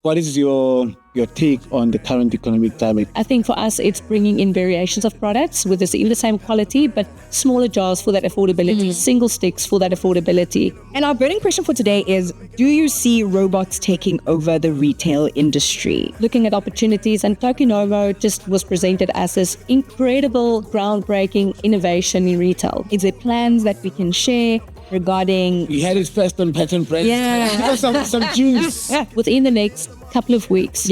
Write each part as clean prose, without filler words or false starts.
What is your take on the current economic climate? I think for us, it's bringing in variations of products with the same quality, but smaller jars for that affordability, single sticks for that affordability. And our burning question for today is, do you see robots taking over the retail industry? Looking at opportunities, and Tokinomo just was presented as this incredible, groundbreaking innovation in retail. Is there plans that we can share regarding... We had it first on Pat and Mpumi. Yeah. some juice. Within the next couple of weeks,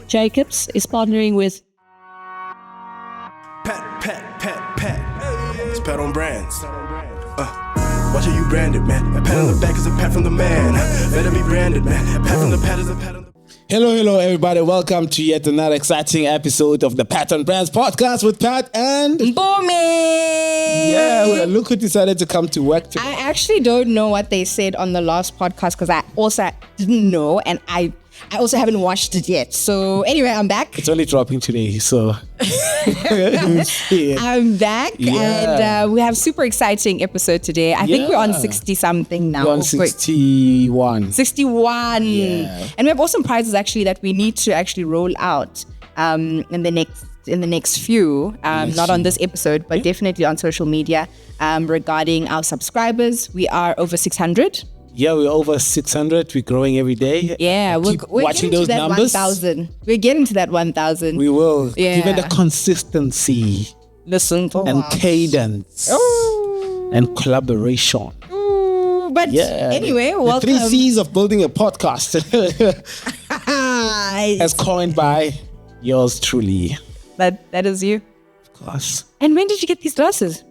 Jacobs is partnering with Pat. It's Pat on brands. Watch how you branded, man. A pat on the back is a pat from the man. Better be branded, man. A pat from the pat is a pat on the... Hello, everybody. Welcome to yet another exciting episode of the Pat on Brands podcast with Pat and Mpumi. Yeah, well, look who decided to come to work today. I actually don't know what they said on the last podcast because I also didn't know, and I also haven't watched it yet. So anyway, I'm back. It's only dropping today, so I'm back, and we have super exciting episode today. I think we're on 60 something now. We're on 61. 61. Yeah. And we have awesome prizes actually that we need to actually roll out in the next few, not on this episode, but definitely on social media regarding our subscribers. We are over 600. Yeah, we're over 600. We're growing every day. Yeah, we're watching getting those to that numbers. 1,000. We're getting to that 1,000. We will. Yeah. Given the consistency and cadence and collaboration. But anyway, welcome. The 3 C's of building a podcast. As coined by yours truly. That is you. Of course. And when did you get these glasses?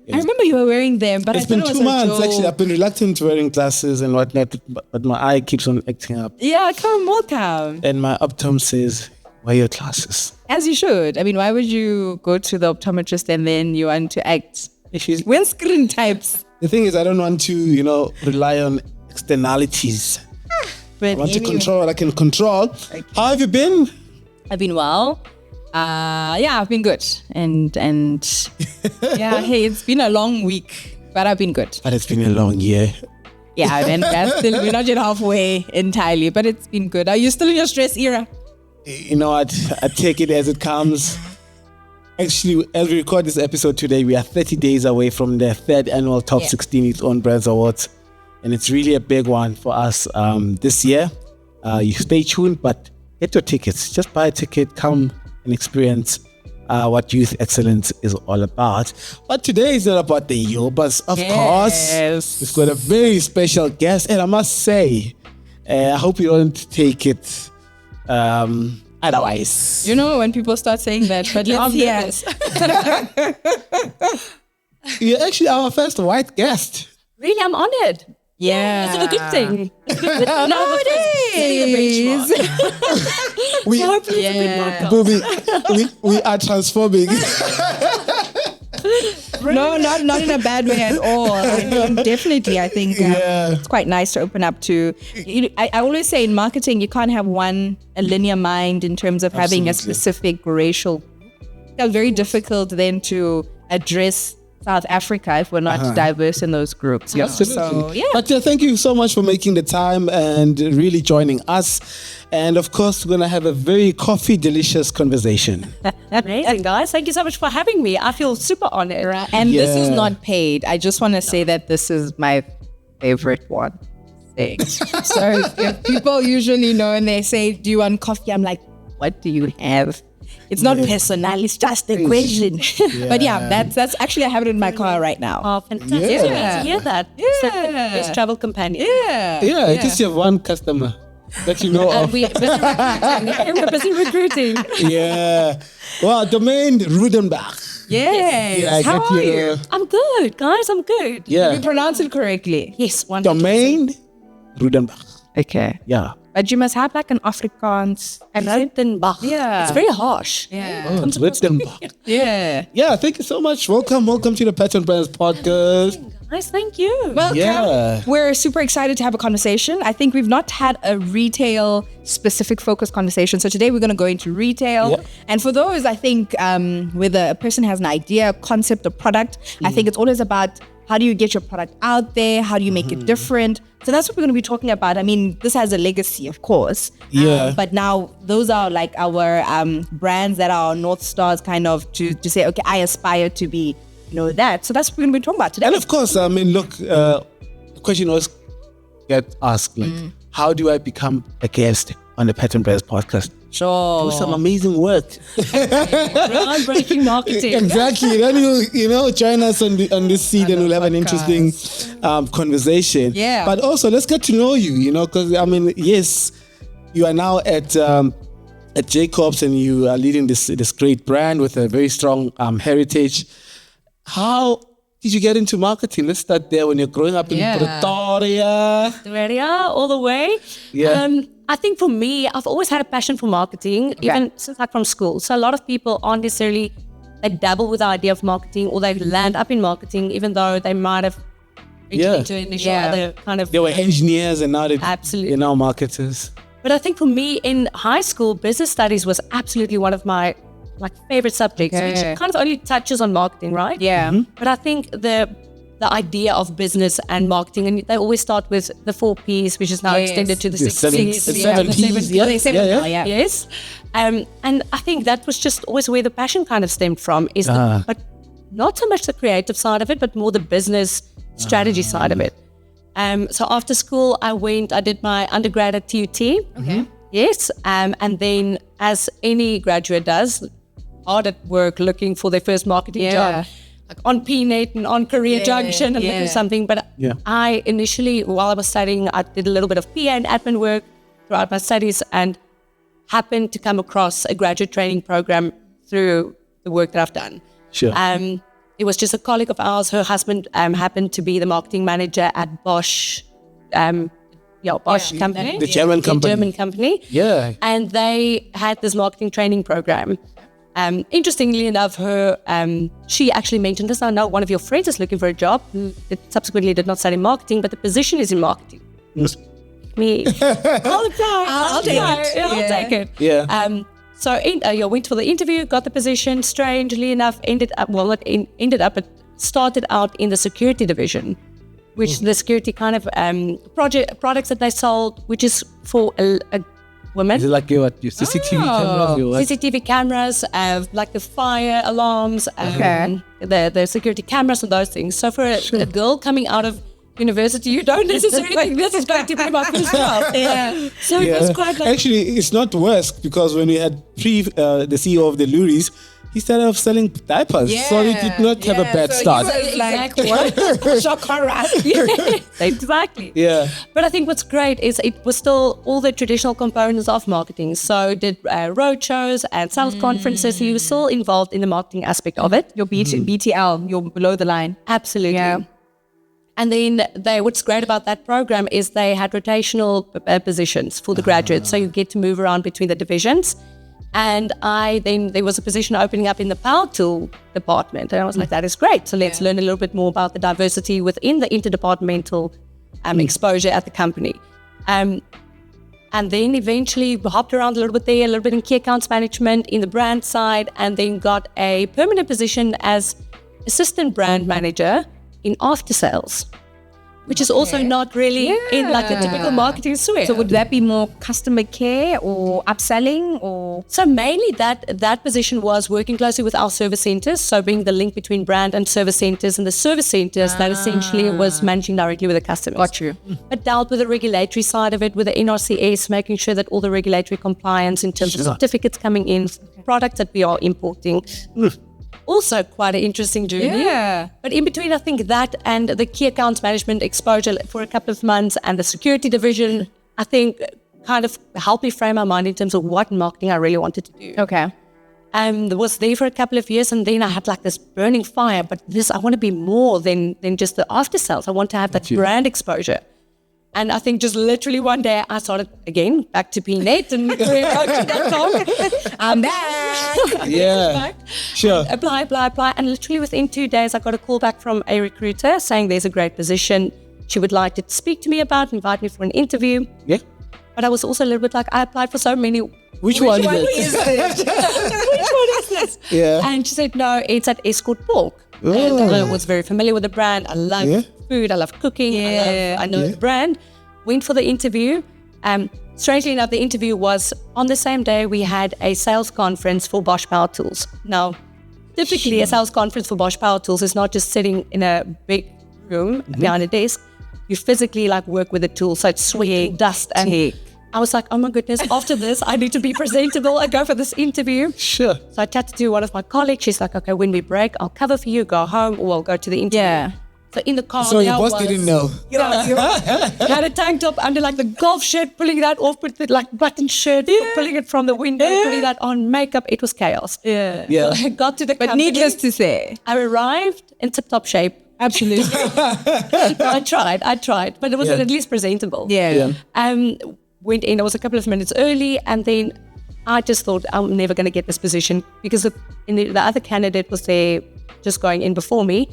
I remember you were wearing them, but it's been 2 months actually. I've been reluctant to wearing glasses and whatnot, but my eye keeps on acting up. Yeah, welcome. And my optom says, wear your glasses. As you should. I mean, why would you go to the optometrist and then you want to act? Windscreen types. The thing is, I don't want to, rely on externalities. I want to control what I can control. Okay. How have you been? I've been well. I've been good. And hey, it's been a long week, but I've been good. But it's been a long year. Yeah, and we're not yet halfway entirely, but it's been good. Are you still in your stress era? You know what? I take it as it comes. Actually, as we record this episode today, we are 30 days away from the 3rd annual Top 16 Its Own Brands Awards. And it's really a big one for us this year. You stay tuned, but get your tickets. Just buy a ticket, come and experience what youth excellence is all about. But today is not about the Yobas, of course. We've got a very special guest, and I must say, I hope you don't take it otherwise. When people start saying that, but let's hear it. You're actually our first white guest. Really, I'm honored. Yeah. It's a good thing. No, it is. We are transforming. No, not in a bad way at all. Definitely, I think it's quite nice to open up to. I always say in marketing, you can't have a linear mind in terms of having a specific racial. It's very difficult then to address South Africa if we're not diverse in those groups. Yeah. So, But thank you so much for making the time and really joining us. And of course, we're going to have a very delicious conversation. Amazing, guys. Thank you so much for having me. I feel super honored. Right. And this is not paid. I just want to say that this is my favorite one. So if people usually know and they say, do you want coffee? I'm like, what do you have? It's not personal, it's just a question. But that's actually, I have it in my car right now. Oh, fantastic. Yeah. To hear that. Yeah. So, best travel companion. Yeah, at least you have one customer that you know of. We're busy recruiting. Yeah. Well, Domaine Rautenbach. Yes. How are you? I'm good, guys. I'm good. Yeah. Did you pronounce it correctly? Yes, 100%. Domaine Rautenbach. Okay. Yeah. But you must have like an Afrikaans. Rautenbach. Yeah. It's very harsh. Yeah. Oh, it's Rautenbach. Yeah. Yeah, thank you so much. Welcome to the Pat and Brands podcast. Guys, thank you. Welcome. Yeah. We're super excited to have a conversation. I think we've not had a retail specific focus conversation. So today we're going to go into retail. Yeah. And for those, I think whether a person has an idea, concept, or product, I think it's always about How do you get your product out there? How do you make it different? So that's what we're going to be talking about. I mean, this has a legacy, of course. Yeah. But now those are like our brands that are our North Stars kind of to say, okay, I aspire to be, that. So that's what we're going to be talking about today. And of course, I mean, look, the question always get asked, like, how do I become a guest on the Pat and Mpumi podcast? Sure. Do some amazing work. Groundbreaking marketing. Exactly. Then you join us on this seed, and we'll have an interesting conversation. Yeah. But also, let's get to know you. Because I mean, yes, you are now at Jacobs, and you are leading this great brand with a very strong heritage. How did you get into marketing? Let's start there. When you're growing up in Pretoria. All the way. Yeah. I think for me, I've always had a passion for marketing, even since from school. So a lot of people aren't necessarily, they dabble with the idea of marketing, or they land up in marketing, even though they might have reached into initial other kind of... They were engineers, and now Absolutely. they're now marketers. But I think for me in high school, business studies was absolutely one of my favorite subjects, which kind of only touches on marketing, right? Yeah. But I think the idea of business and marketing, and they always start with the 4 Ps, which is now extended to the 6 Ps. The 7 Ps. Yeah. Yes. And I think that was just always where the passion kind of stemmed from, but not so much the creative side of it, but more the business strategy side of it. So after school, I did my undergrad at TUT. Okay. Yes. And then, as any graduate does, hard at work looking for their first marketing job. Like on PNet and on Career Junction and looking for something. But I initially, while I was studying, I did a little bit of PA and admin work throughout my studies, and happened to come across a graduate training program through the work that I've done. Sure. It was just a colleague of ours. Her husband happened to be the marketing manager at Bosch. Bosch company. The German company. The German company. Yeah. And they had this marketing training program. Interestingly enough, she actually mentioned this. I know one of your friends is looking for a job who subsequently did not study marketing, but the position is in marketing. Me. I'll apply. I'll take it. I'll take it. Yeah. So I went for the interview, got the position. Strangely enough, but started out in the security division, which the security kind of products that they sold, which is for a women. Is it like your CCTV cameras? CCTV cameras, like the fire alarms, the security cameras and those things. So for a girl coming out of university, you don't necessarily think this is going to be my first job. So it was quite like... Actually, it's not worse, because when we had the CEO of the Luries, he started off selling diapers. So he did not have a bad start. Exactly. Yeah. But I think what's great is it was still all the traditional components of marketing. So did road shows and sales conferences. So you were still involved in the marketing aspect of it. Your BTL, you're below the line. Absolutely. Yeah. And then what's great about that program is they had rotational positions for the graduates. So you get to move around between the divisions. And there was a position opening up in the power tool department. And I was like, that is great. So let's learn a little bit more about the diversity within the interdepartmental exposure at the company. And then eventually hopped around a little bit there, a little bit in key accounts management in the brand side, and then got a permanent position as assistant brand manager in after sales, which is also not really in like a typical marketing suite. So would that be more customer care or upselling or? So mainly that position was working closely with our service centers. So being the link between brand and service centers, and the service centers that essentially was managing directly with the customers. Got you. But dealt with the regulatory side of it, with the NRCS, making sure that all the regulatory compliance in terms of certificates coming in, products that we are importing. Also quite an interesting journey. Yeah. But in between, I think that and the key accounts management exposure for a couple of months and the security division, I think kind of helped me frame my mind in terms of what marketing I really wanted to do. Okay. Was there for a couple of years, and then I had like this burning fire, but I want to be more than just the after sales. I want to have that brand exposure. And I think just literally one day I started again back to PNet and I'm back. Yeah. Sure. Apply. And literally within 2 days, I got a call back from a recruiter saying there's a great position she would like to speak to me about, invite me for an interview. Yeah. But I was also a little bit like, I applied for so many. Which one is it? Which one is this? Yeah. And she said, no, it's at Eskort Pork. And I was very familiar with the brand. I love food. I love cooking. I know the brand. Went for the interview. Strangely enough, the interview was on the same day we had a sales conference for Bosch Power Tools. Now, typically a sales conference for Bosch Power Tools is not just sitting in a big room behind a desk. You physically like work with the tool, so it's sweating, dust, and I was like, oh my goodness, after this, I need to be presentable and go for this interview. Sure. So I chatted to one of my colleagues. She's like, okay, when we break, I'll cover for you, go home, or I'll go to the interview. Yeah. So in the car, So your boss didn't know. You had a tank top under like the golf shirt, pulling that off with the like button shirt, pulling it from the window, putting that on, makeup. It was chaos. Yeah. Yeah. So I got to the But company. needless to say, I arrived in tip-top shape. absolutely. I tried, but it was at least presentable. Yeah. Went in, I was a couple of minutes early, and then I just thought I'm never going to get this position because the other candidate was there just going in before me,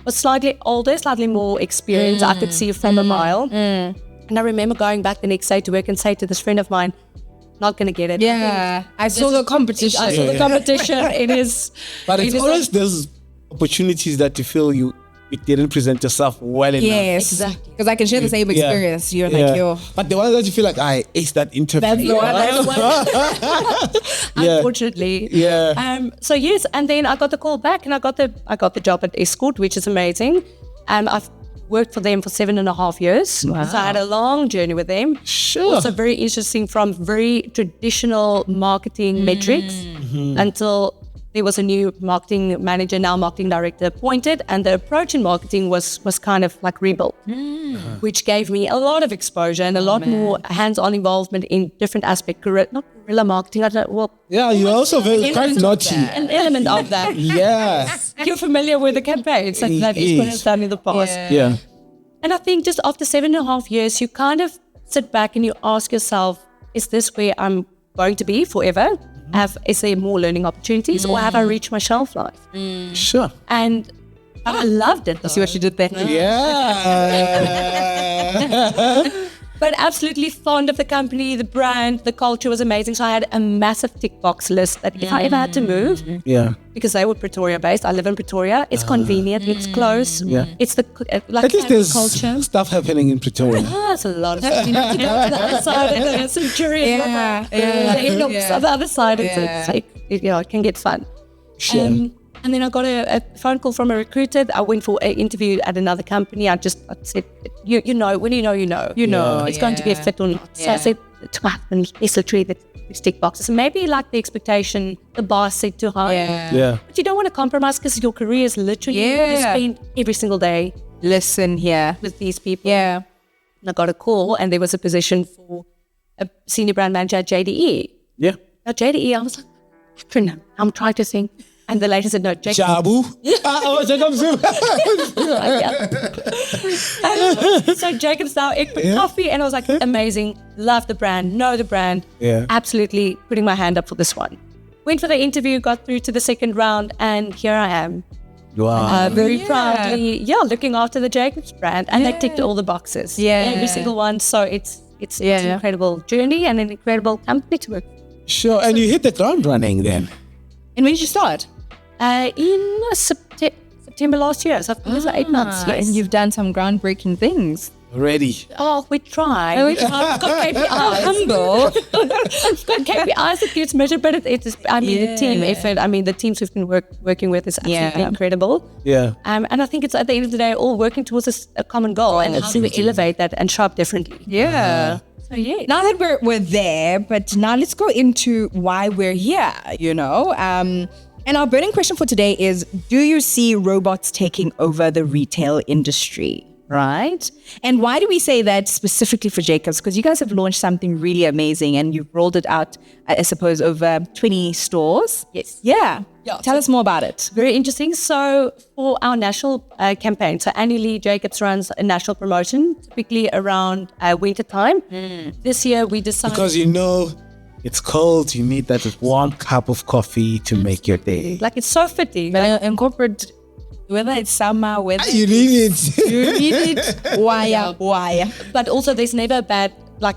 was slightly older, slightly more experienced. I could see from a mile. And I remember going back the next day to work and say to this friend of mine, not going to get it. Yeah. I saw the competition. I saw the competition. It is. But it's always those opportunities that you feel you didn't present yourself well enough. Yes. Exactly. Because I can share the same experience. You're like, yo. But the one that you feel like, I aced that interview. That's the one. Unfortunately. Yeah. So yes, and then I got the call back, and I got the job at Eskort, which is amazing. I've worked for them for 7.5 years. Wow. So I had a long journey with them. Sure. Also very interesting, from very traditional marketing metrics until there was a new marketing manager, now marketing director, appointed, and the approach in marketing was kind of like rebuilt, which gave me a lot of exposure and a lot more hands-on involvement in different aspects. Not guerrilla marketing. I don't. Well, Yeah, you're also very quite naughty. an element of that. Yeah. You're familiar with the campaigns that Eskort has done in the past. Yeah. And I think just after 7.5 years, you kind of sit back and you ask yourself, is this where I'm going to be forever? Is there more learning opportunities, or have I reached my shelf life? Sure. And I loved it. You see what you did there? Yeah. But absolutely fond of the company, the brand, the culture was amazing. So I had a massive tick box list that if I ever had to move, because they were Pretoria based, I live in Pretoria, it's convenient, it's close, it's the like At least there's culture. stuff happening in Pretoria. That's a lot of stuff. You have to go to the other side of the Centurion. The other side of it. So it can get fun. Sure. And then I got a phone call from a recruiter. I went for an interview at another company. I said, you know, when you know, it's going to be a fit or not. So I said, it's literally the tick boxes. And maybe like the expectation, the bar set too high. Yeah. But you don't want to compromise, because your career is literally, you spend every single day Listen here. with these people. Yeah. And I got a call, and there was a position for a senior brand manager at JDE. Yeah. Now JDE, I was like, acronym. I'm trying to think. And the lady said, no, Jacobs. Jabu. Jacobs. So Jacobs now, coffee. And I was like, amazing. Love the brand. Know the brand. Yeah. Absolutely putting my hand up for this one. Went for the interview, got through to the second round, and here I am. Wow. Very proudly, looking after the Jacobs brand. And they ticked all the boxes. Every single one. So it's an incredible journey and an incredible company to work. Sure. And you hit the ground running then. And when did you start? In September last year. So I've been there for 8 months. Yes. And you've done some groundbreaking things. Ready. Oh, we tried. We've got KPIs. Humble. We've got KPIs that gets measured, but it is, the team effort. The teams we've been working with is absolutely incredible. Yeah. And I think it's at the end of the day, all working towards a common goal, and how do we elevate that and show up differently? Yeah. So yeah. Now that we're there, but now let's go into why we're here, And our burning question for today is, do you see robots taking over the retail industry? Right? And why do we say that specifically for Jacobs? Because you guys have launched something really amazing and you've rolled it out, I suppose, over 20 stores. Yes. Yeah. Tell us more about it. Very interesting. So for our national campaign, so annually Jacobs runs a national promotion, typically around winter time. This year we decided... Because it's cold, you need that warm cup of coffee to make your day. Like, it's so fitting. But incorporate, whether it's summer, whether You need it. you need it, why? But also there's never a bad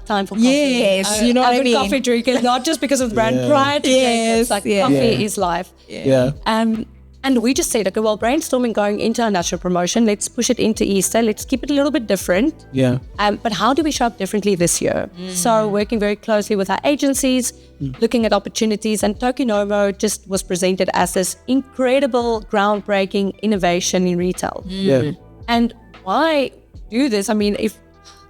time for coffee. Yes, you know what I I'm a mean. coffee drinker, not just because of brand pride. Yes, Coffee is life. Yeah. And And we just said, okay, well, brainstorming going into our national promotion, let's push it into Easter. Let's keep it a little bit different. Yeah. But how do we show up differently this year? So working very closely with our agencies, looking at opportunities, and Tokinomo just was presented as this incredible, groundbreaking innovation in retail. Yeah. And why do this? I mean, if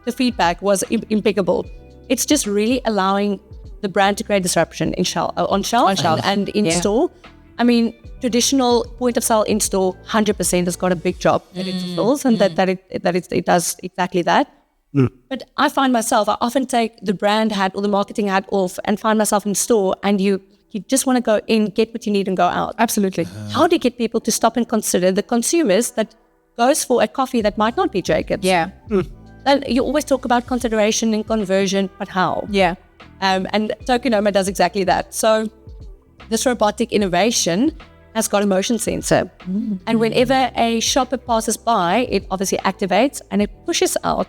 the feedback was impeccable, it's just really allowing the brand to create disruption on shelf and in store. I mean, traditional point of sale in store, 100% has got a big job that it fulfills, and that it does exactly that. But I find myself, I often take the brand hat or the marketing hat off and find myself in store, and you just want to go in, get what you need, and go out. Absolutely. How do you get people to stop and consider the consumers that goes for a coffee that might not be Jacobs? Yeah. And you always talk about consideration and conversion, but how? Yeah. And Tokinomo does exactly that. So this robotic innovation has got a motion sensor. And whenever a shopper passes by, it obviously activates and it pushes out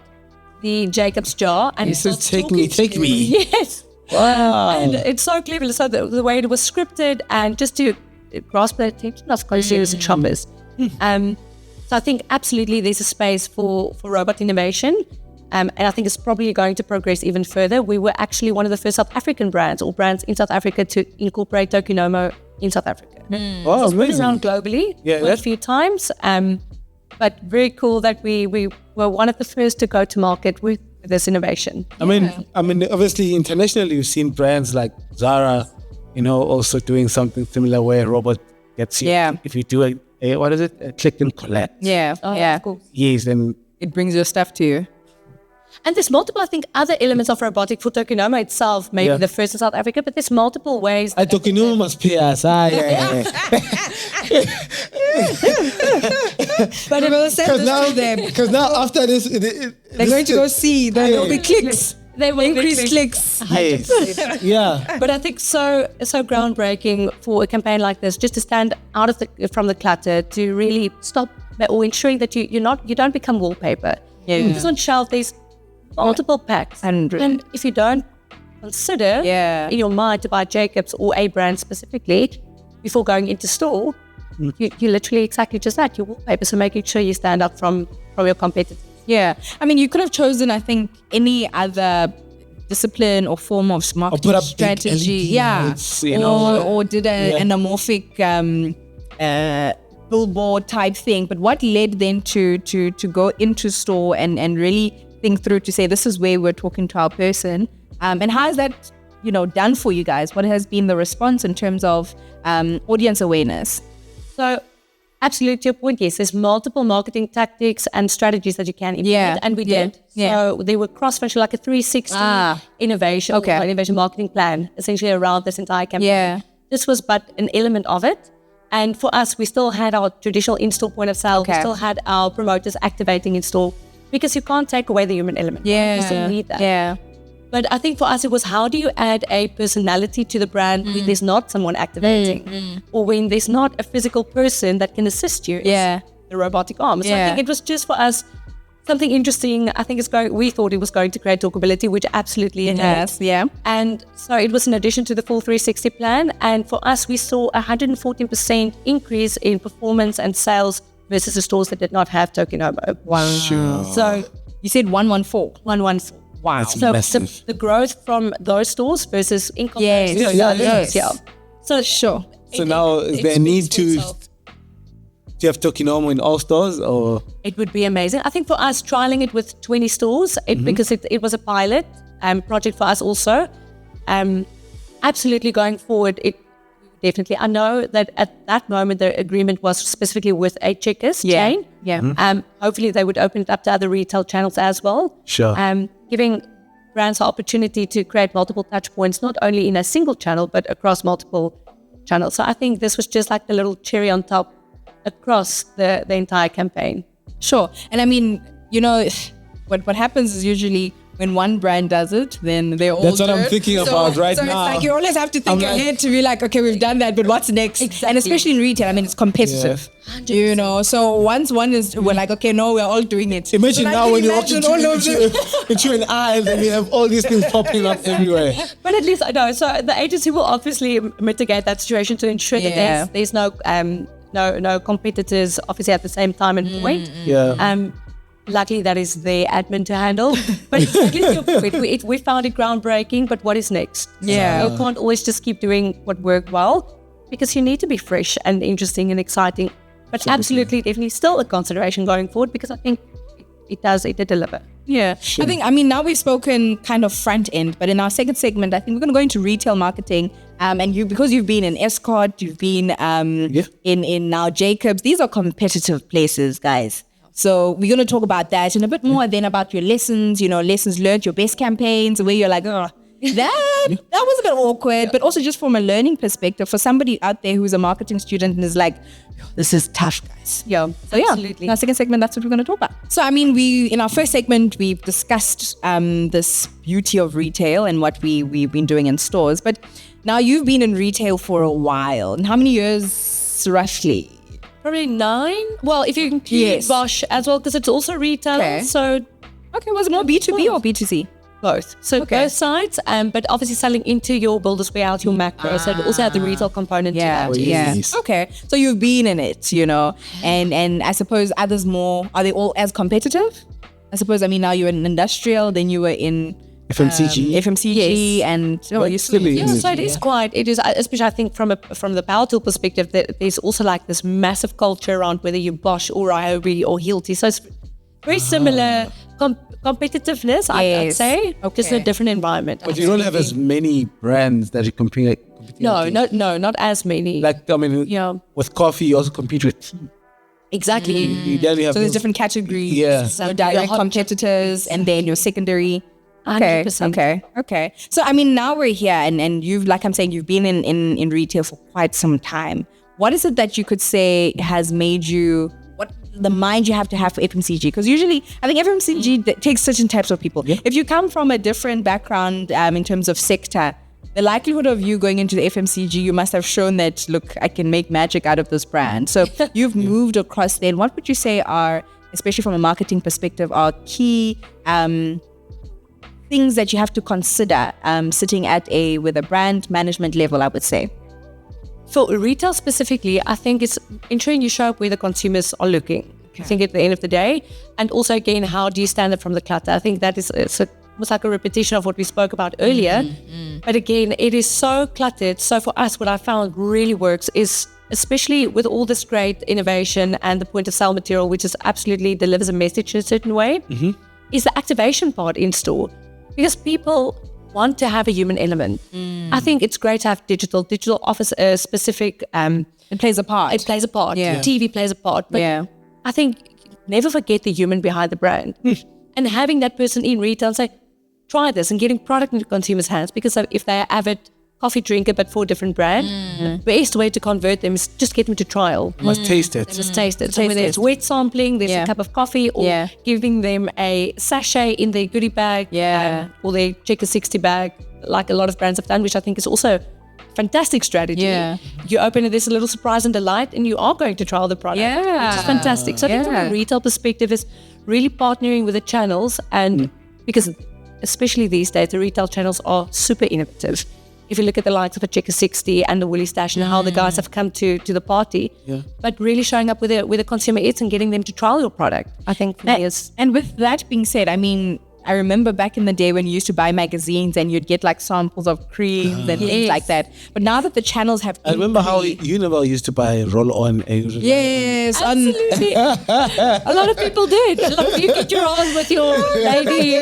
the Jacobs jar. And It says, take me. Yes. Wow. And it's so clever. So the way it was scripted and just to grasp the attention of consumers and shoppers. So I think absolutely there's a space for robot innovation. And I think it's probably going to progress even further. We were actually one of the first South African brands or brands in South Africa to incorporate Tokinomo in South Africa. Wow, So it's been amazing. around globally quite a few times. But very cool that we were one of the first to go to market with this innovation. I mean, obviously internationally, you've seen brands like Zara, also doing something similar where a robot gets you. Yeah. If you do a click and collect. Yeah. Of course. Yes, then It brings your stuff to you. And there's multiple, I think, other elements of robotic for Tokinomo itself, maybe the first in South Africa, but there's multiple ways. I Tokinomo must pay us. But it will send this to them. Because now after this, They're going to go see. There will be clicks. They will Increased clicks. Yes. Yeah. But I think so groundbreaking for a campaign like this, just to stand out of from the clutter, to really stop or ensuring that you don't become wallpaper. Yeah. Because on shelf there's multiple packs, and if you don't consider in your mind to buy Jacobs or a brand specifically before going into store, you literally exactly just that, your wallpaper. So making sure you stand up from your competitors. Yeah. I mean, you could have chosen, I think, any other discipline or form of marketing put up strategy. big LED lights, Or did an amorphic billboard type thing. But what led then to go into store and really think through to say, this is where we're talking to our person. And how is that, done for you guys? What has been the response in terms of audience awareness? So absolutely to your point, yes, there's multiple marketing tactics and strategies that you can implement, and we did. So they were cross-functional, like a 360 innovation, innovation marketing plan, essentially around this entire campaign. Yeah. This was but an element of it. And for us, we still had our traditional in-store point of sale. We still had our promoters activating in-store, because you can't take away the human element. Yeah. You still need that. Yeah. But I think for us, it was, how do you add a personality to the brand when there's not someone activating, or when there's not a physical person that can assist you? Yeah. The robotic arm. So I think it was just for us something interesting. I think we thought it was going to create talkability, which absolutely it has. Yeah. And so it was in addition to the full 360 plan. And for us, we saw 114% increase in performance and sales versus the stores that did not have Tokinomo. Wow. Sure. So You said 114. 114. Wow. So massive. the growth from those stores versus in Yes. comparison. Yes. So Sure. So now is there a need to have Tokinomo in all stores, or? It would be amazing. I think for us, trialing it with 20 stores, because it was a pilot project for us also. Absolutely going forward, it definitely. I know that at that moment, the agreement was specifically with a Checkers chain. Yeah. Hopefully, they would open it up to other retail channels as well. Sure. Giving brands the opportunity to create multiple touch points, not only in a single channel, but across multiple channels. So I think this was just like the little cherry on top across the entire campaign. Sure. And I mean, what happens is usually when one brand does it, then they're all That's what do I'm it. thinking about right so now. it's like you always have to think ahead to be like, okay, we've done that, but what's next? Exactly. And especially in retail, I mean, it's competitive. So once one is, we're like, okay, no, we're all doing it. Imagine So now when you walk imagine all of them. into an aisle and you have all these things popping up everywhere. But at least I know. So the agency will obviously mitigate that situation to ensure that there's no no competitors, obviously at the same time and point. Yeah. Luckily, that is their admin to handle. But we found it groundbreaking. But what is next? Yeah. So you can't always just keep doing what worked well, because you need to be fresh and interesting and exciting. But absolutely, definitely still a consideration going forward, because I think it did deliver. Yeah. I mean, now we've spoken kind of front end, but in our second segment, I think we're going to go into retail marketing. And because you've been in Eskort, you've been in now Jacobs. These are competitive places, guys. So we're going to talk about that and a bit more then about your lessons, lessons learned, your best campaigns, where you're like, oh, that was a bit awkward, but also just from a learning perspective for somebody out there who's a marketing student and is like, this is tough, guys. Yeah, So absolutely. in our second segment, that's what we're going to talk about. So I mean, in our first segment, we've discussed this beauty of retail and what we've been doing in stores. But now you've been in retail for a while. And how many years roughly? Probably 9. Well, if you include Bosch as well, because it's also retail. Okay. So Was it more B2B or B2C? both. So both sides, but obviously selling into your builders warehouse, your macro. So it also had the retail component to that. yes. Okay. So you've been in it, and I suppose others more, are they all as competitive? I suppose, I mean, now you're in industrial, then you were in FMCG. and You're still in Yeah, so it is, especially I think from the power tool perspective, there's also like this massive culture around whether you're Bosch or Ryobi or Hilti. So it's very similar competitiveness, I'd say, just in a different environment. But you don't have as many brands that you compete No, not as many. Like, I mean, with coffee, you also compete with tea. Exactly. You then have so there's different categories. Yeah. Your direct competitors and then your secondary. 100%. Okay. So I mean, now we're here and you've, like I'm saying, you've been in retail for quite some time. What is it that you could say has made you, what the mind you have to have for FMCG? Because usually I think FMCG takes certain types of people. Yeah. If you come from a different background in terms of sector, the likelihood of you going into the FMCG, you must have shown that, look, I can make magic out of this brand. So you've moved across there. And what would you say are, especially from a marketing perspective, are key things that you have to consider sitting with a brand management level, I would say? For retail specifically, I think it's ensuring you show up where the consumers are looking. I think at the end of the day, and also again, how do you stand up from the clutter? I think that is almost like a repetition of what we spoke about earlier. But again, it is so cluttered. So for us, what I found really works is, especially with all this great innovation and the point of sale material, which is absolutely delivers a message in a certain way, is the activation part in store. Because people want to have a human element. I think it's great to have digital offers a specific It plays a part. It plays a part. Yeah. TV plays a part. But I think never forget the human behind the brand. And having that person in retail and say, try this, and getting product into consumers' hands. Because if they're avid coffee drinker but for a different brand, the best way to convert them is just get them to trial. Must taste it. Just taste it. So whether it's wet sampling, there's a cup of coffee, or giving them a sachet in their goodie bag, or their Checker 60 bag, like a lot of brands have done, which I think is also fantastic strategy. Yeah. You open it, there's a little surprise and delight, and you are going to trial the product. Which is fantastic. So I think from a retail perspective is really partnering with the channels, and because especially these days, the retail channels are super innovative. If you look at the likes of a Checker 60 and the Woolly Stash and how the guys have come to the party, but really showing up where the consumer is and getting them to trial your product, I think for me is... And with that being said, I mean, I remember back in the day when you used to buy magazines and you'd get like samples of creams and things like that. But now that the channels have... I remember how Unival used to buy roll-on. Yes. Absolutely. A lot of people did. A lot of you get your on with your lady.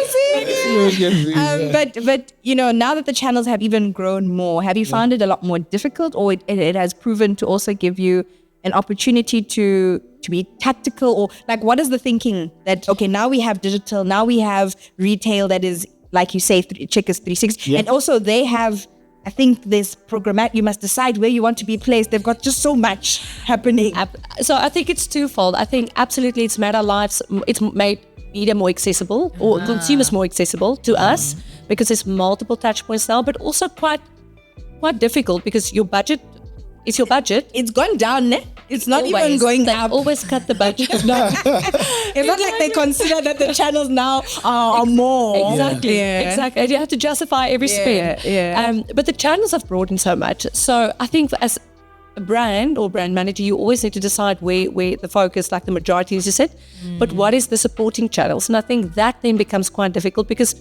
But now that the channels have even grown more, have you found it a lot more difficult, or it has proven to also give you an opportunity to be tactical? Or like, what is the thinking that, okay, now we have digital, now we have retail that is, like you say, Checkers 360, and also they have, I think there's programmatic, you must decide where you want to be placed. They've got just so much happening. So I think it's twofold. I think absolutely it's made our lives, it's made media more accessible, or consumers more accessible to us, because there's multiple touch points now, but also quite difficult because your budget, it's your budget. It's gone down, ne? It's not even going up. Always cut the budget. No. It's not like they consider that the channels now are more. Exactly. Exactly. And you have to justify every spend. But the channels have broadened so much. So I think as a brand or brand manager, you always need to decide where the focus, like the majority is to sit, but what is the supporting channels? And I think that then becomes quite difficult because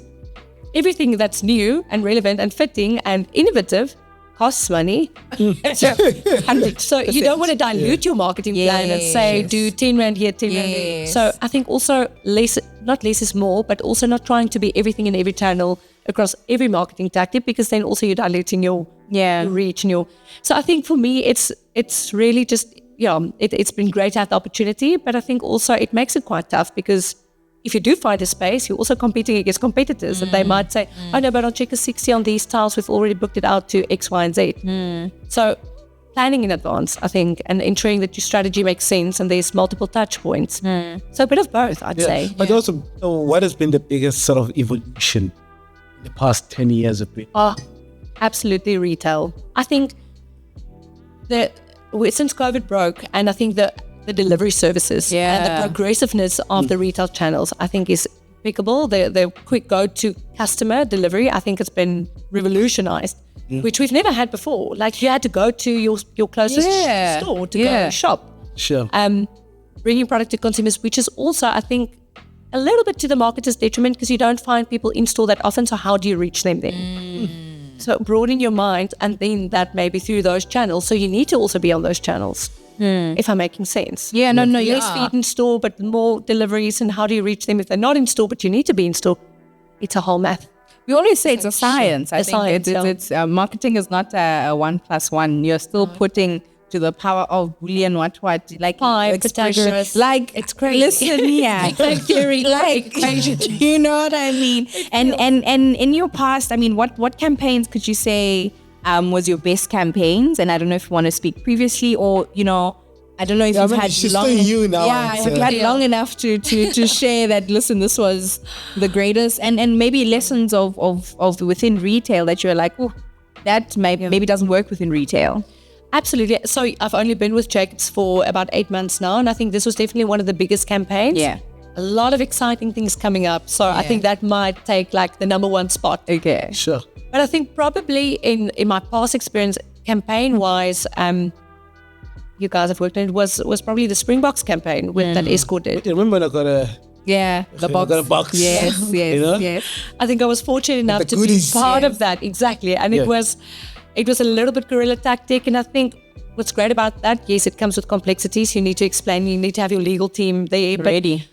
everything that's new and relevant and fitting and innovative costs money. So you don't want to dilute your marketing plan and say, do 10 rand here, 10 rand there. So I think also not less is more, but also not trying to be everything in every channel across every marketing tactic, because then also you're diluting your reach and so I think for me it's really just it's been great to have the opportunity, but I think also it makes it quite tough because if you do find a space, you're also competing against competitors and they might say, oh no, but on checker 60 on these tiles, we've already booked it out to X, Y, and Z. So planning in advance, I think, and ensuring that your strategy makes sense and there's multiple touch points. So a bit of both, I'd say. But also, what has been the biggest sort of evolution in the past 10 years of it? Absolutely retail. I think that since COVID broke, and I think the delivery services and the progressiveness of the retail channels, I think is impeccable. The quick go-to customer delivery, I think it's been revolutionized, which we've never had before. Like you had to go to your closest store to go shop. Sure. Bringing product to consumers, which is also, I think, a little bit to the marketer's detriment because you don't find people in store that often. So how do you reach them then? So broaden your mind, and then that may be through those channels. So you need to also be on those channels. If I'm making sense. Less feed in store, but more deliveries, and how do you reach them if they're not in store, but you need to be in store? It's a whole math. We always say it's a science. I think it's marketing is not a 1+1. You're still putting to the power of Boolean what like Pythagoras. Like it's crazy. Listen, like theory, like you know what I mean. And in your past, I mean, what campaigns could you say was your best campaigns? And I don't know if you want to speak previously or I don't know if you've had long enough to share that. Listen, this was the greatest, and maybe lessons of within retail that you're like, oh, that maybe doesn't work within retail. Absolutely. So I've only been with Jacobs for about 8 months now, and I think this was definitely one of the biggest campaigns. Yeah. A lot of exciting things coming up. So I think that might take like the number one spot. Okay. Sure. But I think probably in my past experience, campaign-wise, you guys have worked on it, was probably the Springbox campaign that Eskort did. You remember when I got the box. Got a box. Yes. Yes. I think I was fortunate enough to be part of that. Exactly. And it was a little bit guerrilla tactic. And I think what's great about that, yes, it comes with complexities. You need to explain, you need to have your legal team there. Ready.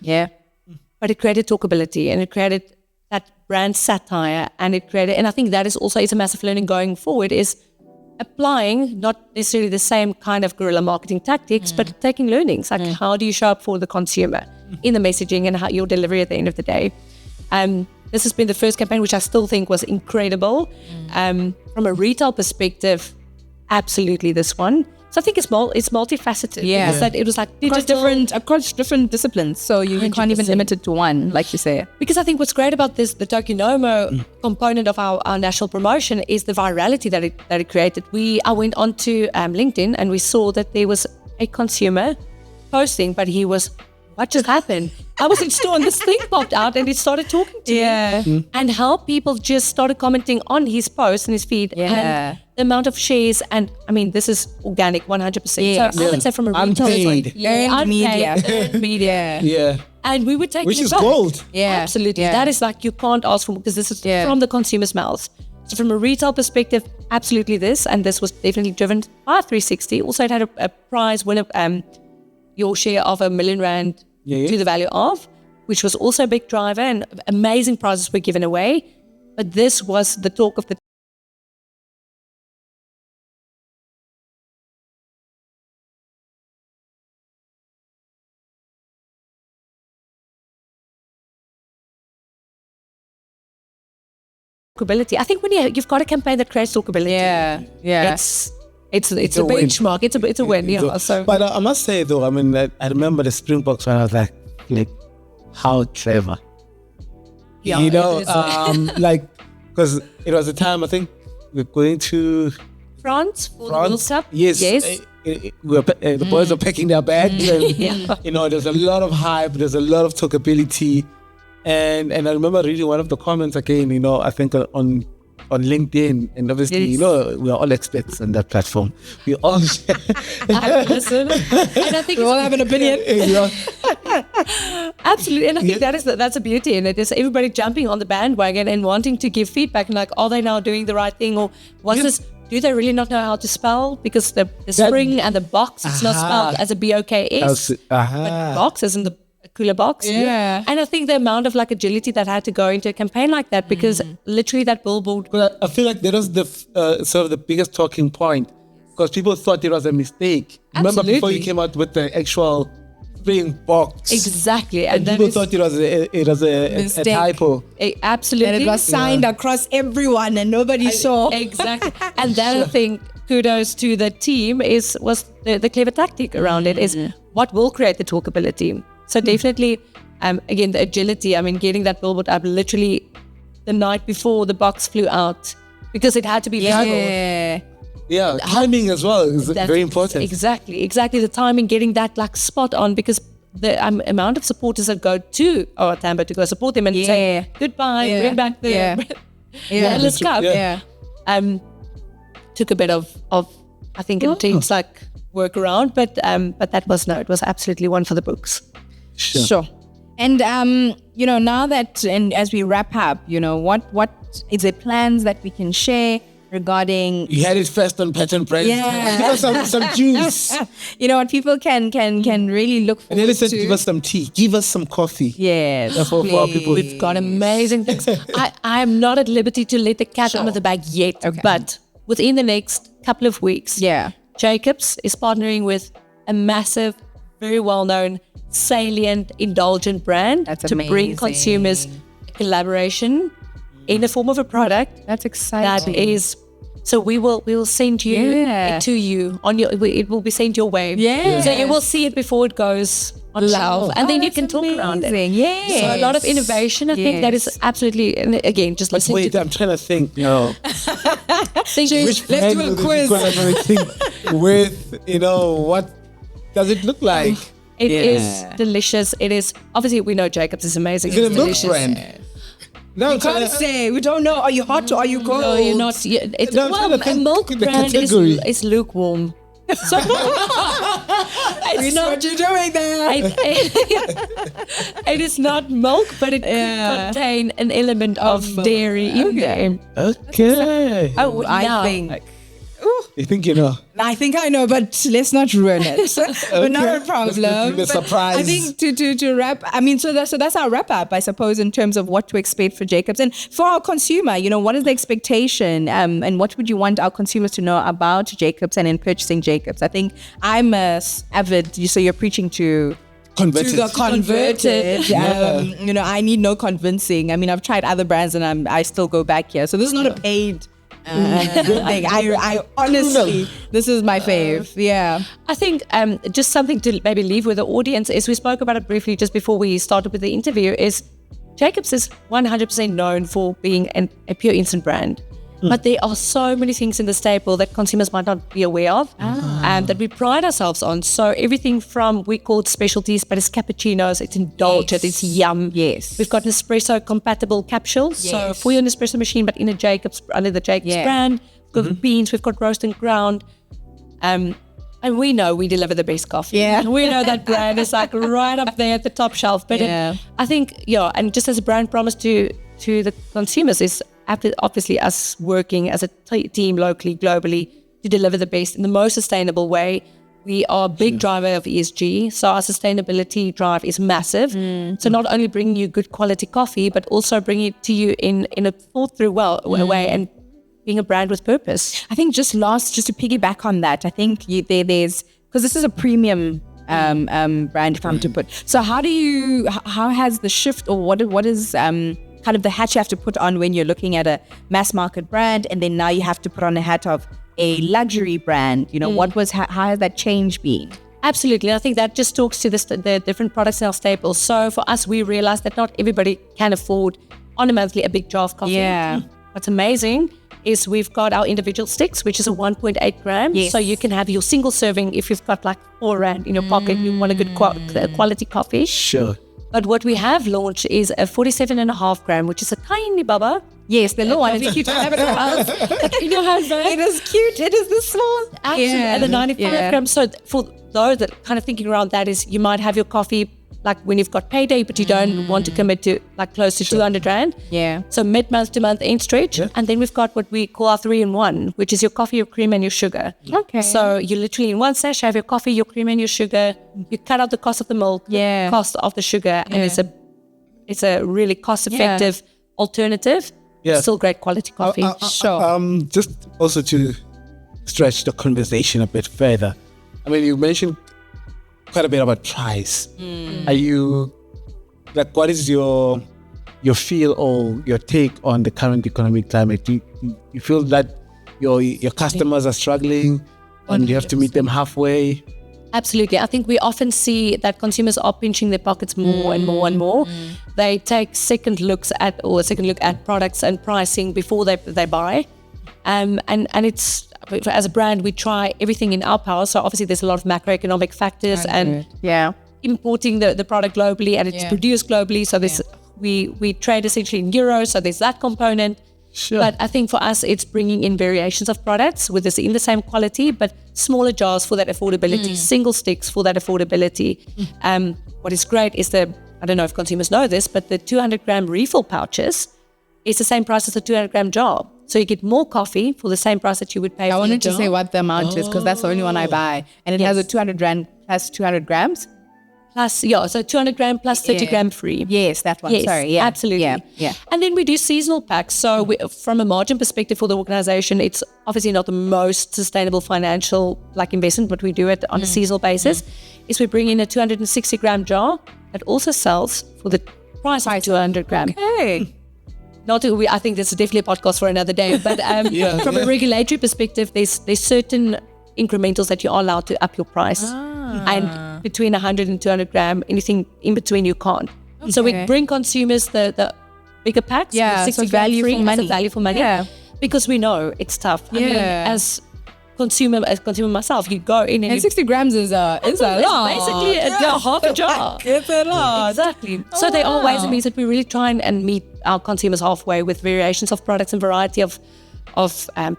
But it created talkability, and it created that brand satire, and I think that is also a massive learning going forward, is applying not necessarily the same kind of guerrilla marketing tactics, but taking learnings, like how do you show up for the consumer in the messaging and how your delivery at the end of the day. This has been the first campaign, which I still think was incredible. From a retail perspective, absolutely this one. So I think it's multifaceted. Yeah. That it was like across different disciplines. So you can't even limit it to one, like you say. Because I think what's great about this, the Tokinomo component of our national promotion, is the virality that it created. I went onto LinkedIn and we saw that there was a consumer posting, but he was, what just happened? I was in store and this thing popped out and it started talking to me. And how people just started commenting on his post and his feed. And the amount of shares, and I mean, this is organic 100%. So I would say from a retail unpaid. media. Yeah. And we would take which is gold. Yeah. Absolutely. That is like, you can't ask for, because this is from the consumer's mouths. So from a retail perspective, absolutely this, and this was definitely driven by 360. Also, it had a prize winner, your share of R1 million to the value of, which was also a big driver, and amazing prizes were given away. But this was the talk of the talkability. I think when you've got a campaign that creates talkability, it's a benchmark. It's a win. Yeah. So, but I must say though, I mean, I remember the Springbox when I was like how clever. Yeah, you know, because it was a time I think we're going to France for the World Cup. Yes. The boys are packing their bags, and you know, there's a lot of hype, there's a lot of talkability. And I remember reading one of the comments again, you know, I think on on LinkedIn, and obviously, you know, we are all experts on that platform. We all share. Listen, and I think We all have an opinion. absolutely, and I think that's a beauty in it. Is everybody jumping on the bandwagon and wanting to give feedback, and like, are they now doing the right thing, or what's this? Do they really not know how to spell? Because the spring and the box, it's not spelled as a BOKS, but box isn't the cooler box. Yeah. And I think the amount of like agility that had to go into a campaign like that, because literally that billboard. But I feel like that was the sort of the biggest talking point, because people thought it was a mistake. Remember before you came out with the actual Springbox? Exactly. And people thought it was a typo. Absolutely. And it was signed across everyone and nobody saw. Exactly. And then I think kudos to the team was the clever tactic around it is what will create the talkability. So definitely, again, the agility, I mean, getting that billboard up literally the night before the box flew out, because it had to be Yeah. Yeah, timing as well is very important. Exactly. The timing, getting that like spot on, because the amount of supporters that go to Tambo to go support them and say goodbye, bring back the Endless Cup. Took a bit of I think it takes like work around, but that was it was absolutely one for the books. Sure. And you know, now that, and as we wrap up, you know, what is there plans that we can share regarding? You had it first on Pat and Mpumi. Yeah. Give us some juice. You know what people can really look And then forward listen, to. give us some tea. Give us some coffee. Yes, For our people. We've got amazing things. I am not at liberty to let the cat out of the bag yet, but within the next couple of weeks, Jacobs is partnering with a massive, very well-known, salient, indulgent brand to bring consumers a collaboration in the form of a product. That's exciting. That is, so we will send you to you on your. It will be sent your way. Yeah. So you will see it before it goes on shelf, and then you can talk around it. Yes. So a lot of innovation. I think that is absolutely. And again, just listen Wait, to. I'm trying to think. You know, Which Let's do a quiz. With, you know, what does it look like? It is delicious. It is, obviously we know Jacobs is amazing. Is it a It's milk delicious. brand? No, You can't say. We don't know. Are you hot or are you cold? No, you're not. It's, No, I'm well, trying to a think milk the brand category. is lukewarm. So it's not. What you doing there? It is not milk, but it could contain an element of dairy in there. Okay. Oh, I think. You think you know? I think I know, but let's not ruin it. But not a problem. Let's do the But surprise. I think to wrap, I mean, so that's our wrap up, I suppose, in terms of what to expect for Jacobs. And for our consumer, you know, what is the expectation, and what would you want our consumers to know about Jacobs and in purchasing Jacobs? I think I'm a avid, so you're preaching to Converted. the converted. You know, I need no convincing. I mean, I've tried other brands and I still go back here. So this is not a paid thing. I honestly, this is my fave. Yeah. I think just something to maybe leave with the audience is, we spoke about it briefly just before we started with the interview, is Jacobs is 100% known for being a pure instant brand. But there are so many things in the staple that consumers might not be aware of, that we pride ourselves on. So everything from, we call it specialties, but it's cappuccinos, it's indulgent, it's yum. Yes. We've got Nespresso compatible capsules. So for your Nespresso machine, but in a Jacobs, under the Jacobs brand. We've got beans, we've got roast and ground. And we know we deliver the best coffee. Yeah. We know that brand is like right up there at the top shelf. But I think, and just as a brand promise to the consumers is, obviously us working as a team locally, globally, to deliver the best in the most sustainable way. We are a big driver of ESG, so our sustainability drive is massive. So not only bringing you good quality coffee, but also bringing it to you in a thought through way, and being a brand with purpose. I think just to piggyback on that, I think there's, because this is a premium brand, if I'm to put. So how has the shift, or what is kind of the hat you have to put on when you're looking at a mass market brand, and then now you have to put on a hat of a luxury brand? You know, how has that change been? Absolutely. I think that just talks to the different products in our staples. So for us, we realized that not everybody can afford on a monthly a big jar of coffee. Yeah. What's amazing is we've got our individual sticks, which is a 1.8 gram. Yes. So you can have your single serving if you've got like R4 in your pocket, you want a good quality coffee. Sure. But what we have launched is a 47.5 gram, which is a tiny baba. Yes, the little one is cute. I have it In your hand, right? It is cute. It is this small. Absolutely. And the 95 grams. So for those that kind of thinking around that is you might have your coffee like when you've got payday, but you don't want to commit to like close to 200 Rand. Yeah. So mid-month to month end stretch. Yeah. And then we've got what we call our 3-in-1, which is your coffee, your cream and your sugar. Okay. So you literally in one sachet have your coffee, your cream and your sugar. You cut out the cost of the milk, the cost of the sugar. And it's a really cost-effective alternative. Yeah. Still great quality coffee. Sure. Just also to stretch the conversation a bit further. I mean, you mentioned quite a bit about price. Are you like, what is your feel or your take on the current economic climate? Do you feel that your customers are struggling and you have to meet them halfway? Absolutely. I think we often see that consumers are pinching their pockets more and more and more. They take second look at products and pricing before they buy. And it's, as a brand, we try everything in our power. So obviously there's a lot of macroeconomic factors and importing the product globally, and it's produced globally. So this we trade essentially in euros. So there's that component. Sure. But I think for us, it's bringing in variations of products with in the same quality, but smaller jars for that affordability, single sticks for that affordability. What is great is I don't know if consumers know this, but the 200 gram refill pouches is the same price as a 200 gram jar. So you get more coffee for the same price that you would pay for I wanted the to say what the amount is because that's the only one I buy. And it has a 200 Rand plus 200 grams. Plus, so 200 gram plus 30 gram free. Yes, that one. Yes, Sorry, yeah. absolutely. Yeah. And then we do seasonal packs. So from a margin perspective for the organization, it's obviously not the most sustainable financial investment, but we do it on a seasonal basis. Is we bring in a 260 gram jar that also sells for the price of 200 gram. Okay. I think this is definitely a podcast for another day. But from a regulatory perspective, there's certain incrementals that you are allowed to up your price. And between 100 and 200 gram, anything in between you can't. Okay. So we bring consumers the bigger packs, 60 so value free, for money. as a value for money, because we know it's tough. I mean, as consumer myself, you go in and 60 grams is a lot. Basically half a jar. It's a lot. Exactly. So there are ways and means that we really try and meet our consumers halfway with variations of products and variety of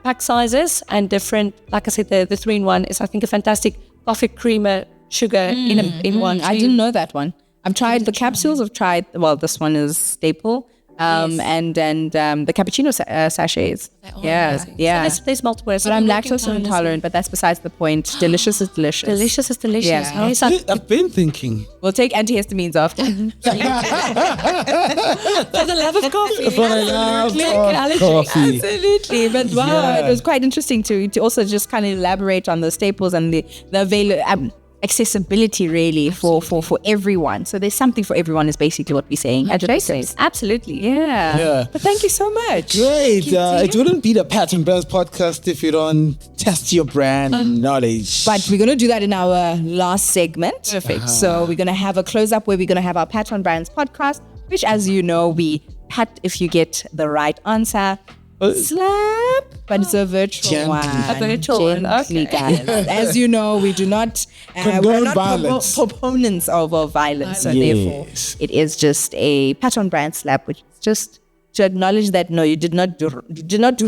pack sizes and different. Like I said, the 3-in-1 is I think a fantastic coffee, creamer, sugar in one. I didn't know that one. I've tried the capsules. I've tried, this one is staple. And the cappuccino sachets. Yeah. So there's multiple ways. But I'm lactose intolerant, but that's besides the point. Delicious is delicious. Delicious is delicious. Yeah. Yes, I've been thinking. We'll take antihistamines after. for the love of coffee. For the love of coffee. Absolutely. But wow, it was quite interesting to also just kind of elaborate on the staples and the accessibility really for everyone. So there's something for everyone is basically what we're saying. Absolutely. Yeah. But thank you so much. Great. It wouldn't be the Pat and Brands podcast if you don't test your brand knowledge. But we're going to do that in our last segment. Perfect. So we're going to have a close-up where we're going to have our Pat and Brands podcast, which, as you know, we pat if you get the right answer. Slap, but it's a virtual one. A virtual one, okay. Guys. As you know, we do not condone violence. Proponents of violence. So therefore, it is just a pat on brand slap, which is just to acknowledge that no, you did not do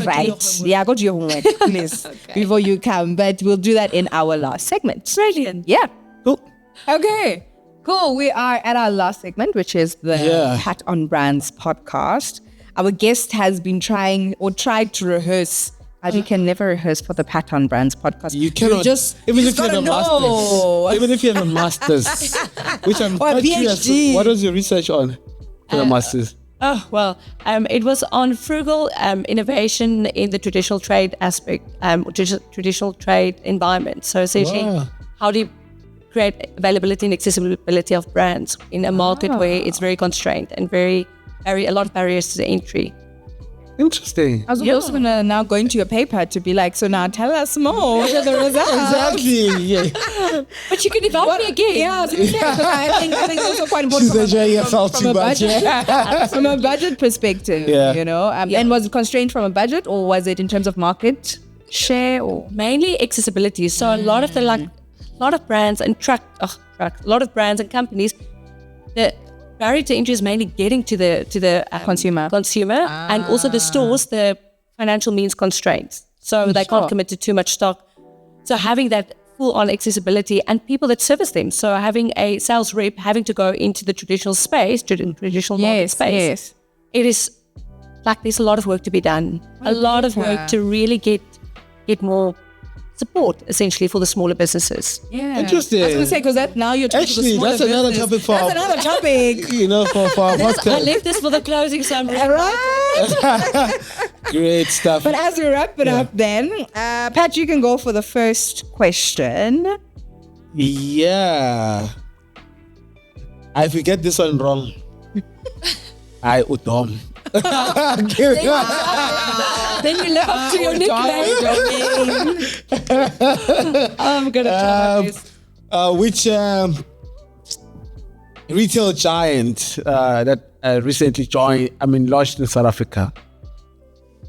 right. Yeah, go to your homework, please, before you come. But we'll do that in our last segment. Brilliant. Yeah. Cool. Okay. Cool. We are at our last segment, which is the Pat on Brands podcast. Our guest has been tried to rehearse. We can never rehearse for the Pat on Brands podcast. You cannot. Even if you have a master's. Even if you have a master's. Which I'm quite curious. What was your research on for the master's? It was on frugal innovation in the traditional trade aspect, traditional trade environment. So essentially, how do you create availability and accessibility of brands in a market where it's very constrained and a lot of barriers to entry. Interesting. I was also now going to your paper to be like, so now tell us more. What are the results? Exactly. Yeah. But you can invite me again. Yeah, I think it's also quite important from a budget perspective. Yeah. You know, and was it constrained from a budget or was it in terms of market share or mainly accessibility? So a lot of brands and companies, the barrier to entry is mainly getting to the Consumer. And also the stores, the financial means constraints. So they can't commit to too much stock. So having that full-on accessibility and people that service them. So having a sales rep having to go into the traditional space, traditional market space, it is like there's a lot of work to be done. A lot of work to really get more support, essentially, for the smaller businesses. Yeah. Interesting. I was going to say, because that now you're talking to the Actually, smaller that's another business. topic for That's another topic. for our I podcast. left this for the closing, so I'm really Right? Great stuff. But as we wrap it up then, Pat, you can go for the first question. Yeah. If you get this one wrong, I udom. Then you live up to your nickname. I'm going to try my best. Which retail giant that recently launched in South Africa?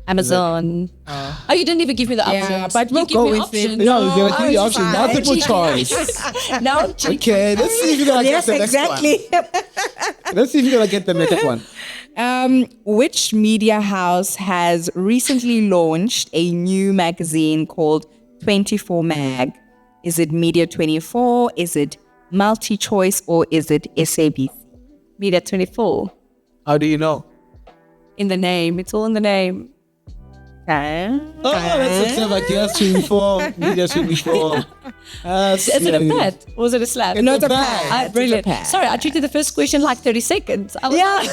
Amazon. Oh, you didn't even give me the options. Yeah, but we'll You give go me with options. it. No, you're going to give it's you options. fine. Multiple choice. Now I'm cheating. Okay, let's see if you're going to get Yes, the next exactly. one. Let's see if you're going to get the next one. Which media house has recently launched a new magazine called 24 Mag? Is it Media 24? Is it Multi-Choice? Or is it SABC? Media 24. How do you know? In the name. It's all in the name. Okay. Oh, that's a clever guess. 24, Media 24. Is it a pat? Or was it a slap? No, it's a pat. pat. Brilliant. It's a pat. Sorry, I treated the first question like 30 seconds. I was Yeah.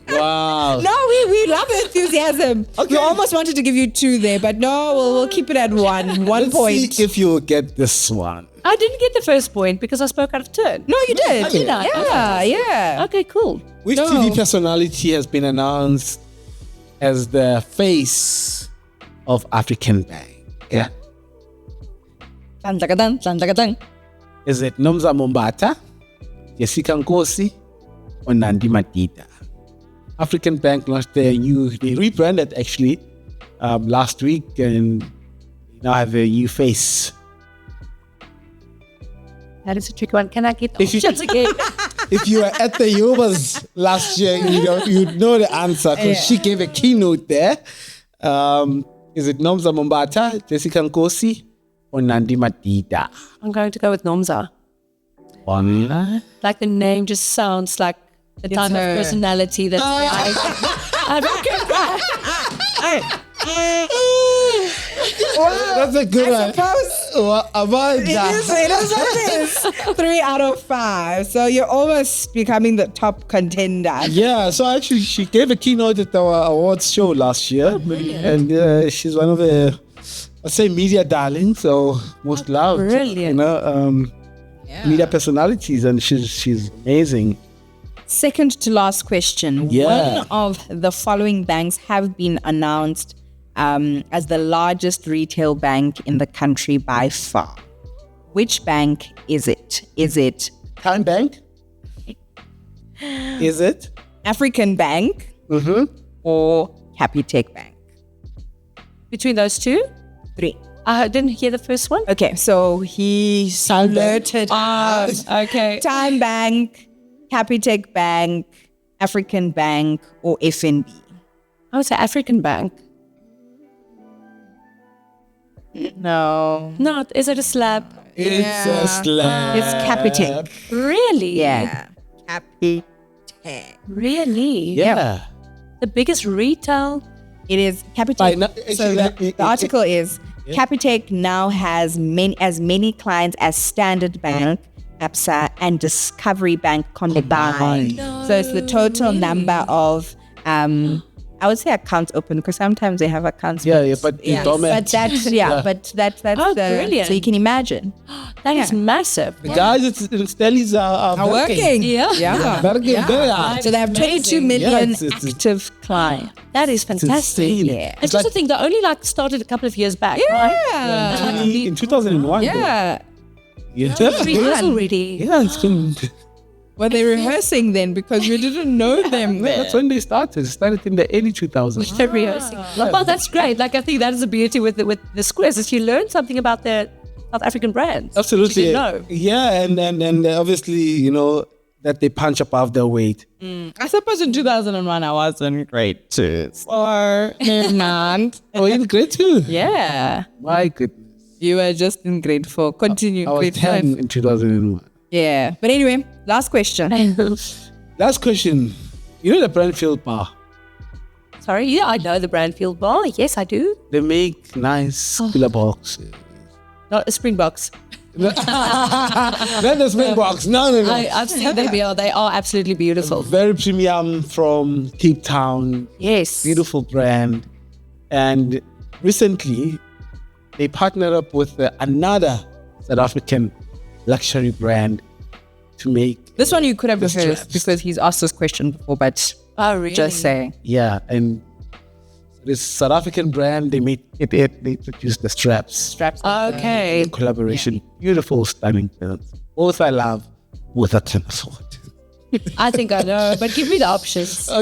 Wow. No, we love the enthusiasm. Okay. We almost wanted to give you 2 there, but no, we'll keep it at 1 Let's point. see if you get this one. I didn't get the first point because I spoke out of turn. No, you did. Did I? Yeah, yeah. Okay, cool. Which No. TV personality has been announced as the face of African Bank? Yeah. Dun, dun, dun, dun, dun, dun. Is it Nomza Mombata, Jessica Nkosi, or Nandi Matita? African Bank launched they rebranded actually last week and now have a new face. That is a tricky one. Can I get If you- options again? If you were at the Yobas last year, you'd know the answer because she gave a keynote there. Is it Nomza Mombata, Jessica Nkosi, or Nandi Matita? I'm going to go with Nomza. One. Like the name just sounds like the type her. of personality that's I That's a good one. Suppose What about it is what it is. 3 out of 5. So you're almost becoming the top contender. Yeah, so actually she gave a keynote at our awards show last year. And she's one of the, I'd say, media darlings, so most loved. Brilliant. Yeah. Media personalities, and she's amazing. Second to last question. Yeah. One of the following banks have been announced as the largest retail bank in the country by far. Which bank is it? Is it Time Bank? Is it? African Bank Mm-hmm. or Capitec Bank? between those two. 3. I didn't hear the first one. Okay, so he Time Bank. blurted Okay. Time Bank, Capitec Bank, African Bank, or FNB. I would say African Bank. No. Not. Is it a slap? It's a slap. It's Capitec. Really? Yeah. Capitec. Really? Yeah. The biggest retail. It is By Capitec. now- So the article is Capitec now has many clients as Standard Bank, Absa, and Discovery Bank combined. So it's the total number of I would say accounts open because sometimes they have accounts. Yeah, but Yeah, dormant. but that's but that's Oh, the brilliant. so you can imagine That is massive. The guys at Stellies are working. Yeah. Yeah. Working very hard. So they have 22 Amazing. million Yeah, it's- active clients. That is fantastic. insane. Yeah. And just to think, they only started a couple of years back, right? In 2001. Yeah. Yeah. 3 years already. Yeah, it's been, Were they rehearsing then because we didn't know them? that's when they started. It started in the early 2000s. They're rehearsing. Well, that's great. Like, I think that is the beauty with the squares is you learn something about the South African brands. Absolutely. You didn't know. Yeah, and obviously, that they punch above their weight. I suppose in 2001 I was in grade 2. Or not. Oh, in grade 2? Yeah. My goodness. You were just in grade 4. Continue. I was grade 10 5. in 2001. Yeah. But anyway, last question. Last question. You know the Brandfield bar? Sorry, yeah, I know the Brandfield bar. Yes, I do. They make nice cooler boxes. Not a Springbox. Not the Springbox. No. I've seen them. Yeah, they are absolutely beautiful. Very premium from Cape Town. Yes. Beautiful brand. And recently, they partnered up with another South African luxury brand to make. This one you could have the rehearsed straps. because he's asked this question before, but Oh, really? just saying. Yeah, and this South African brand, they produced the straps. Straps. Okay. Collaboration, beautiful, stunning films. Both I love with a tennis sword. I think I know, but give me the options. No,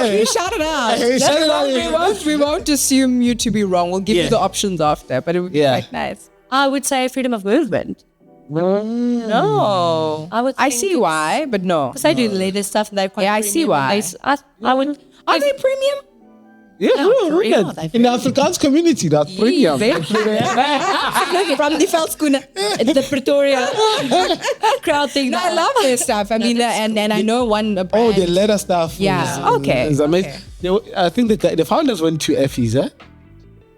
you shout it out. Okay, shout it out. We won't assume you to be wrong. We'll give you the options after, but it would be quite nice. I would say freedom of movement. No. I see why, but no. Because they do leather stuff and they've quite Yeah, I see why. I would. Are they premium? Yeah, for real, look they're at in the Afrikaans community, that's premium. Absolutely, from the Veldskoene. The Pretoria crowd thing. No, I love their stuff. I mean, and I know one brand. Oh, the leather stuff. Yeah, okay, Is amazing. I think the founders went to FE's,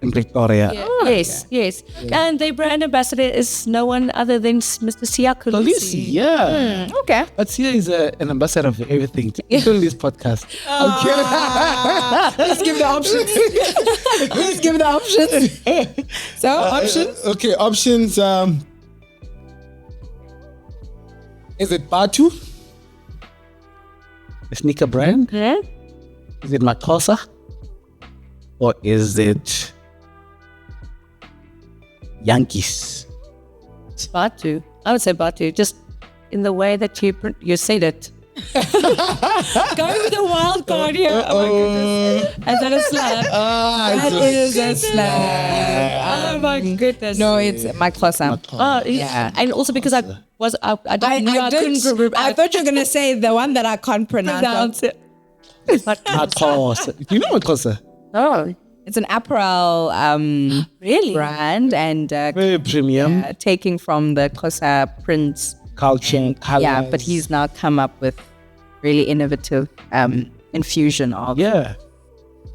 in Pretoria. Yes. And their brand ambassador is no one other than Mr. Sia Khaleesi, yeah. Okay. But Sia is an ambassador of everything, including this podcast. I'm kidding. Let's give the options. Let's give the options. So, options? Okay, options. Is it Batu? A sneaker brand? Yeah. Is it Maxhosa? Or is it Yankees? Batu. I would say Batu, just in the way that you said it. Go with the wild card here. Oh my goodness. Is that a slap? That is a slap. Oh my goodness. No, it's Maxhosa. Oh, yeah. And also because I couldn't I thought you were going to say the one that I can't pronounce. it. Maxhosa. Do you know Maxhosa? Oh, It's an apparel really? brand and Very premium. taking from the Xhosa prints. Culture, colors. Yeah, but he's now come up with really innovative infusion of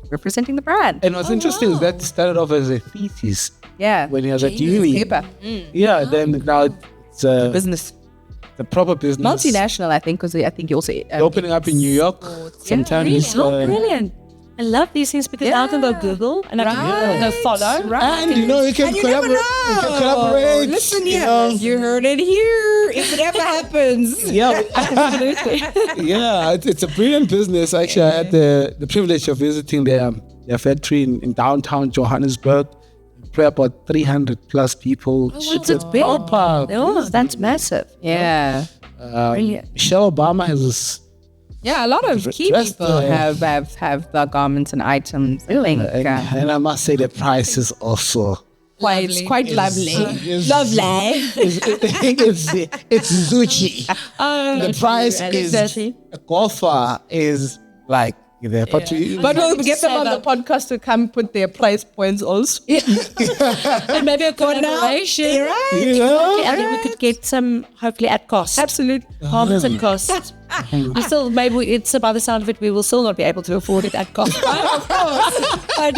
representing the brand. And what's interesting is that started off as a thesis Yeah. when he was at uni. Paper. Yeah, then now it's Business. the proper business. Multinational, I think, because I think he also... Opening up in New York sometimes. Really? Oh, brilliant. I love these things because now I can go Google and I can go follow. Right. And you know, you can And you never collaborate. know. You can collaborate. Listen here. you know. You heard it here. If it ever happens. Yeah, yeah, it's a brilliant business. Actually, I had the privilege of visiting their factory in downtown Johannesburg. Probably about 300 plus people. It's big. Proper. Oh, that's massive. Yeah. Brilliant. Michelle Obama has this. Yeah, a lot of key Dressed, people have the garments and items. I think And I must say the price is also quite lovely. Lovely. It's Gucci. The price is Exactly. a golfer is like there, but But we'll get them on the podcast to come put their price points also. And maybe a collaboration. You're right. you know, And then we could get some, hopefully at cost. Absolutely. Half at cost. We still, maybe it's by the sound of it, we will still not be able to afford it at cost. Of course. But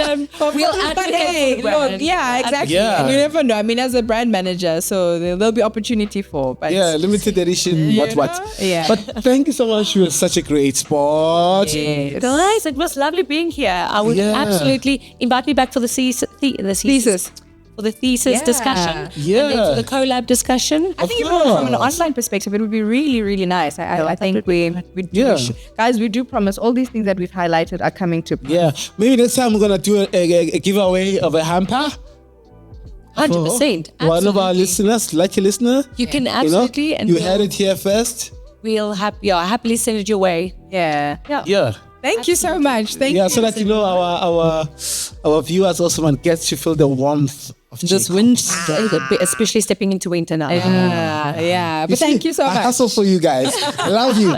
we'll But advocate hey, for the brand. look, yeah, exactly. Yeah. And you never know. I mean, as a brand manager, so there'll be opportunity for. But yeah, limited edition, what. Yeah. But thank you so much. You were such a great sport. Yes. Guys, it was lovely being here. I would Yeah. absolutely invite me back for the thesis. For the thesis Yeah. discussion. Yeah. And then for the collab discussion. I think even from an online perspective, it would be really, really nice. I think we do. Yeah. Guys, we do promise all these things that we've highlighted are coming to. Yeah, maybe next time we're gonna do a giveaway of a hamper. 100%. One of our Absolutely. listeners, lucky listener. You can You know, absolutely. And you had it here first. we'll happily send it your way. Yeah. Yeah. Thank you so much. Thank Yeah, you. so that you know our viewers also want gets to feel the warmth this winter. Especially stepping into winter now. Yeah. But thank you so much. I hustle for you guys. I love you.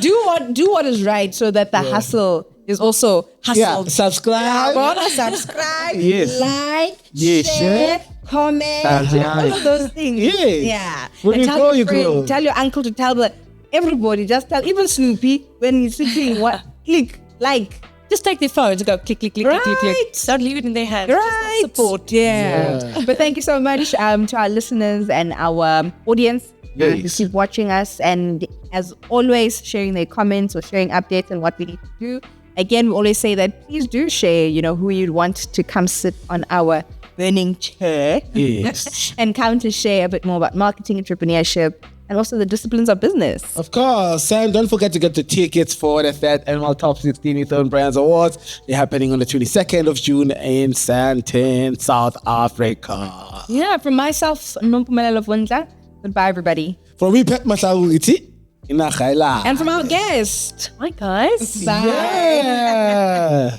Do what is right so that the hustle is also hustled. Yeah, subscribe. Subscribe, Yes. like, Yes, share, comment, all of those things. Yes. Yeah. When And you tell grow, your you friend, grow. tell your uncle to tell everybody, just tell, even Snoopy, when he's sitting, click, like. Just take their phones and go click, click, click, click, click, click. Right. Don't leave it in their hands. Right. Just support. Yeah. But thank you so much to our listeners and our audience who keep watching us, and as always, sharing their comments or sharing updates on what we need to do. Again, we always say that please do share, who you'd want to come sit on our burning chair. Yes. And come to share a bit more about marketing, entrepreneurship, and also the disciplines of business. Of course, and don't forget to get the tickets for the Third Annual Top 16 Youth Owned Brands Awards. They're happening on the 22nd of June in Sandton, South Africa. Yeah, from myself, Nompumelelo Vundla. Goodbye, everybody. From me, Pat Masawiti, in Akhaila. And from our guest. Hi, guys. Bye. Yeah.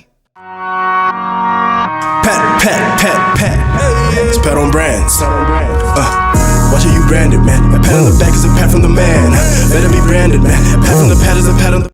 Pat. It's Pat on Brands. Watch how you branded, man. A pat on the back is a pat from the man. Better be branded, man. A pat from the pat is a pat on the